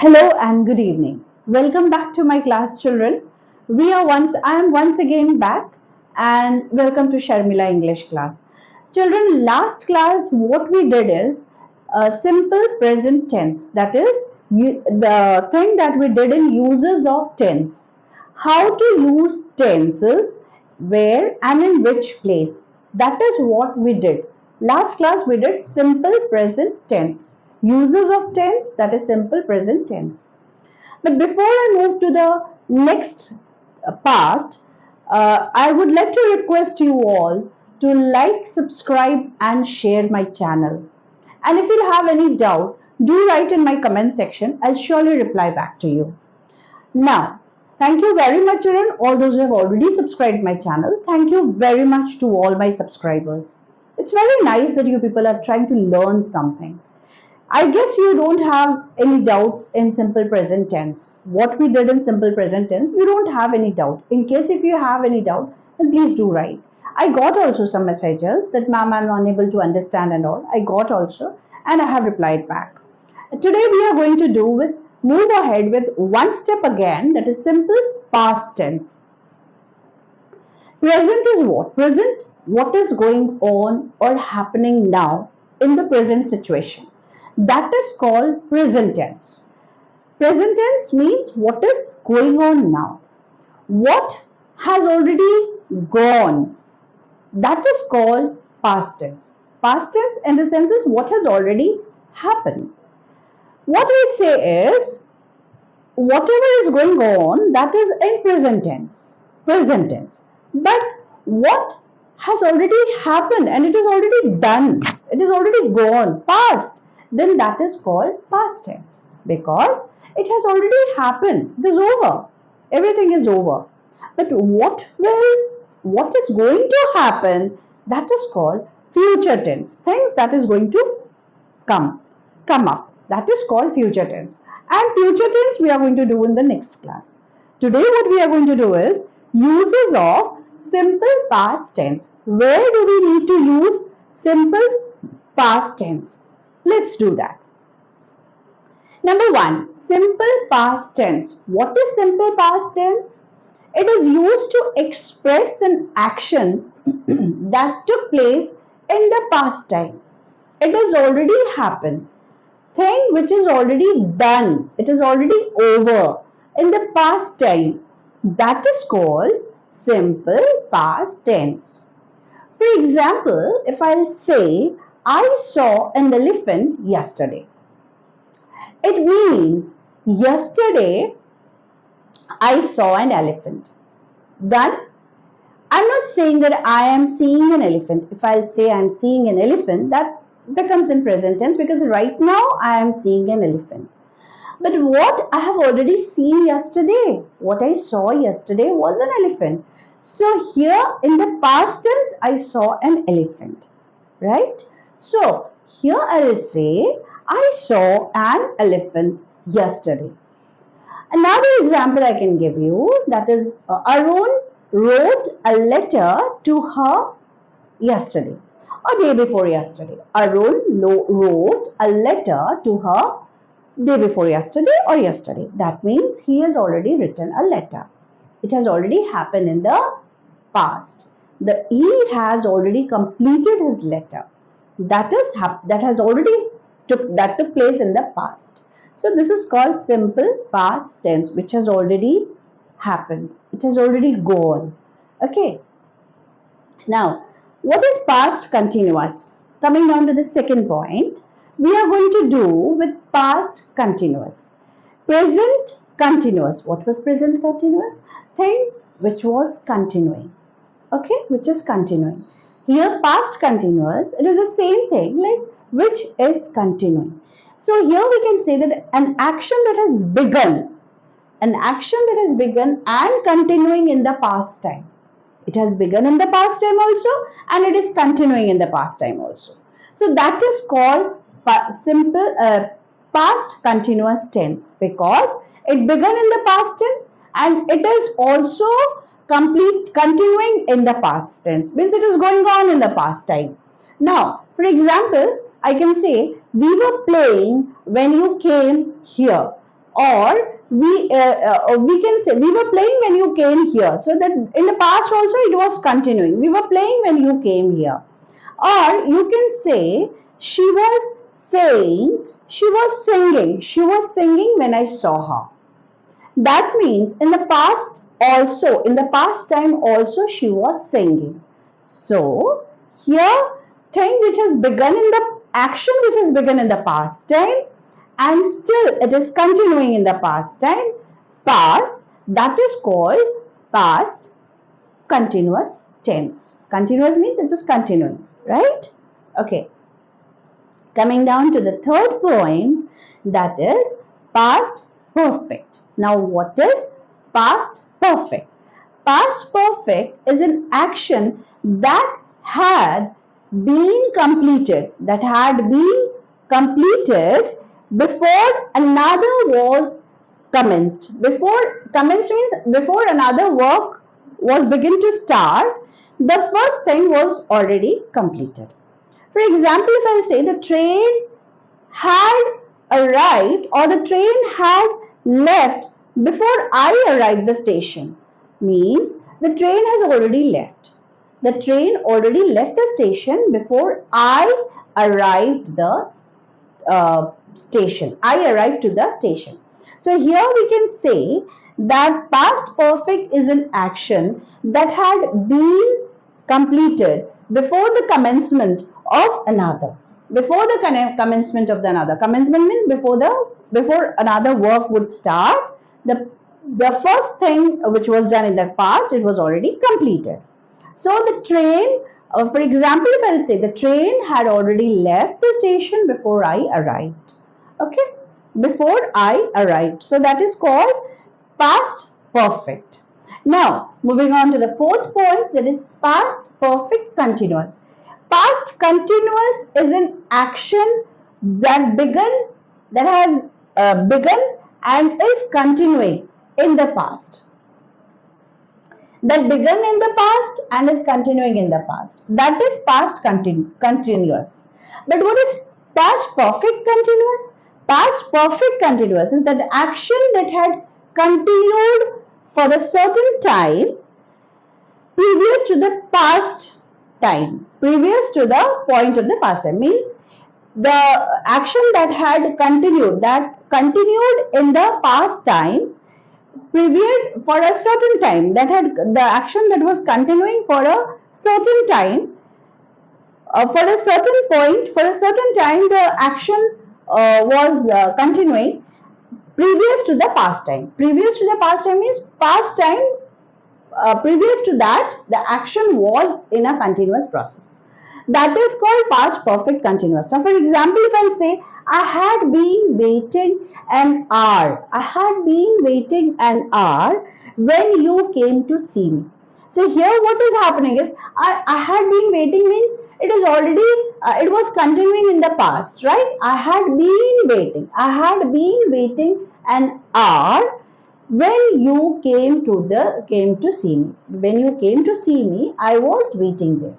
Hello and good evening. Welcome back to my class, children. I am once again back, and welcome to Sharmila English class. Children, last class what we did is a simple present tense. That is the thing that we did in uses of tense. How to use tenses, where and in which place. That is what we did. Last class we did simple present tense. Uses of tense, that is simple present tense. But before I move to the next part, I would like to request you all to like, subscribe, and share my channel. And if you have any doubt, do write in my comment section. I'll surely reply back to you. Now, thank you very much, children. All those who have already subscribed my channel, thank you very much to all my subscribers. It's very nice that you people are trying to learn something. I guess you don't have any doubts in simple present tense. What we did in simple present tense, you don't have any doubt. In case if you have any doubt, then please do write. I got also some messages that ma'am, I'm unable to understand and all. I got also, and I have replied back. Today we are going to move ahead with one step again, that is simple past tense. Present is what? Present, what is going on or happening now in the present situation. That is called present tense. Present tense means what is going on now. What has already gone. That is called past tense. Past tense in the sense is what has already happened. What we say is whatever is going on, that is in present tense. Present tense. But what has already happened and it is already done, it is already gone, past, then that is called past tense because it has already happened, it is over, everything is over. But what is going to happen, that is called future tense, things that is going to come up, that is called future tense. And future tense we are going to do in the next class. Today what we are going to do is uses of simple past tense. Where do we need to use simple past tense? Let's do that. Number one, simple past tense. What is simple past tense? It is used to express an action that took place in the past time. It has already happened. Thing which is already done. It is already over in the past time. That is called simple past tense. For example, if I'll say, I saw an elephant yesterday. It means yesterday I saw an elephant. Then I'm not saying that I am seeing an elephant. If I'll say I'm seeing an elephant, that becomes in present tense because right now I am seeing an elephant. But what I have already seen yesterday, what I saw yesterday was an elephant. So here in the past tense, I saw an elephant, right? So here I will say, I saw an elephant yesterday. Another example I can give you, that is Arun wrote a letter to her yesterday or day before yesterday. Arun wrote a letter to her day before yesterday or yesterday. That means he has already written a letter. It has already happened in the past. He has already completed his letter. That took place in the past. So this is called simple past tense, which has already happened. It has already gone. Okay. Now, what is past continuous? Coming down to the second point, we are going to do with past continuous. Present continuous. What was present continuous? Thing which was continuing. Okay, which is continuing. Here past continuous, it is the same thing like which is continuing. So here we can say that an action that has begun and continuing in the past time. It has begun in the past time also and it is continuing in the past time also. So that is called simple past continuous tense because it began in the past tense and it is also continuing in the past tense, means it is going on in the past time. Now, for example, I can say we were playing when you came here. Or we can say we were playing when you came here, so that in the past also it was continuing. We were playing when you came here. Or you can say she was saying, she was singing, she was singing when I saw her. That means in the past also, in the past time also she was singing. So here, thing which has begun in the action which has begun in the past time and still it is continuing in the past time, past, that is called past continuous tense. Continuous means it is continuing, right? Okay. Coming down to the third point, that is past perfect. Now, what is past perfect? Past perfect is an action that had been completed, before another was commenced. Before commenced means before another work was begin to start, the first thing was already completed. For example, if I say the train had arrived or the train had left before I arrived the station, means the train has already left. The train already left the station before I arrived the station. I arrived to the station. So here we can say that past perfect is an action that had been completed before the commencement of another. Before the commencement of the another. Commencement means before another work would start, the first thing which was done in the past, it was already completed. So the train, for example, if I'll say the train had already left the station before I arrived. Okay, before I arrived. So that is called past perfect. Now, moving on to the fourth point, that is past perfect continuous. Past continuous is an action that has begun and is continuing in the past, that began in the past and is continuing in the past. That is past continuous. But what is past perfect continuous? Past perfect continuous is that action that had continued for a certain time previous to the past time, previous to the point of the past time, means the action that continued in the past times period for a certain time, that had the action that was continuing for a certain time, for a certain point, for a certain time the action was continuing previous to the past time. Previous to the past time means past time, previous to that the action was in a continuous process. That is called past perfect continuous. So for example, if I say I had been waiting an hour, I had been waiting an hour when you came to see me. So here what is happening is I had been waiting means it is already it was continuing in the past, right? I had been waiting an hour when you came to see me. When you came to see me, I was waiting there.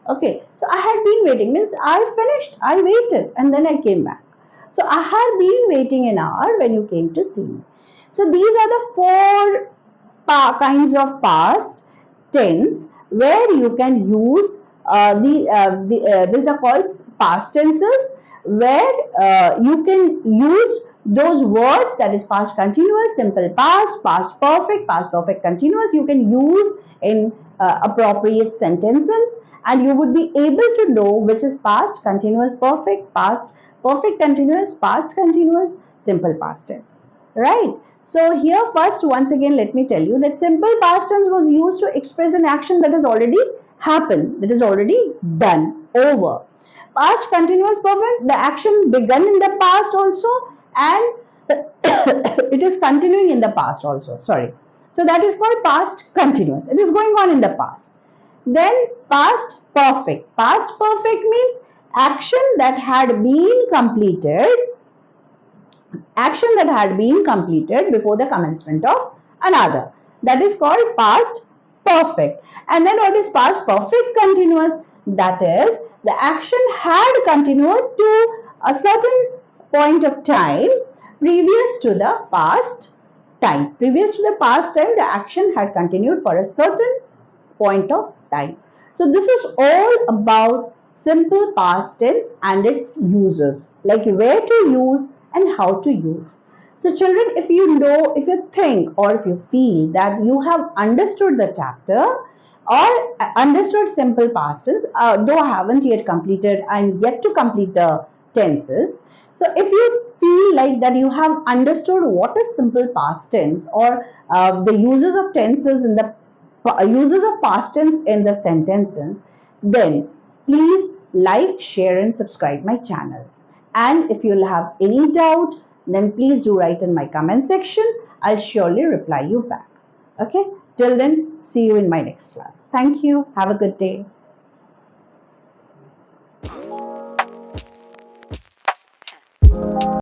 Okay, so I had been waiting means I finished, I waited, and then I came back. So I had been waiting an hour when you came to see me. So these are the four kinds of past tense where you can use these are called past tenses, where you can use those words, that is past continuous, simple past, past perfect continuous, you can use in appropriate sentences, and you would be able to know which is past continuous perfect, past perfect continuous, past continuous, simple past tense, right? So here first, once again, let me tell you that simple past tense was used to express an action that has already happened, that is already done, over. Past continuous perfect, the action begun in the past also, and it is continuing in the past also, sorry. So that is called past continuous. It is going on in the past. Then past perfect. Past perfect means action that had been completed, before the commencement of another. That is called past perfect. And then what is past perfect continuous? That is the action had continued to a certain point of time previous to the past time. Previous to the past time, the action had continued for a certain point of time. So this is all about simple past tense and its uses, like where to use and how to use. So children, if you know, if you think or if you feel that you have understood the chapter or understood simple past tense, though I haven't yet completed, I'm yet to complete the tenses. So if you feel like that you have understood what is simple past tense or the uses of tenses in the uses of past tense in the sentences, then please like, share, and subscribe my channel. And if you'll have any doubt, then please do write in my comment section. I'll surely reply you back. Okay, till then, see you in my next class. Thank you. Have a good day.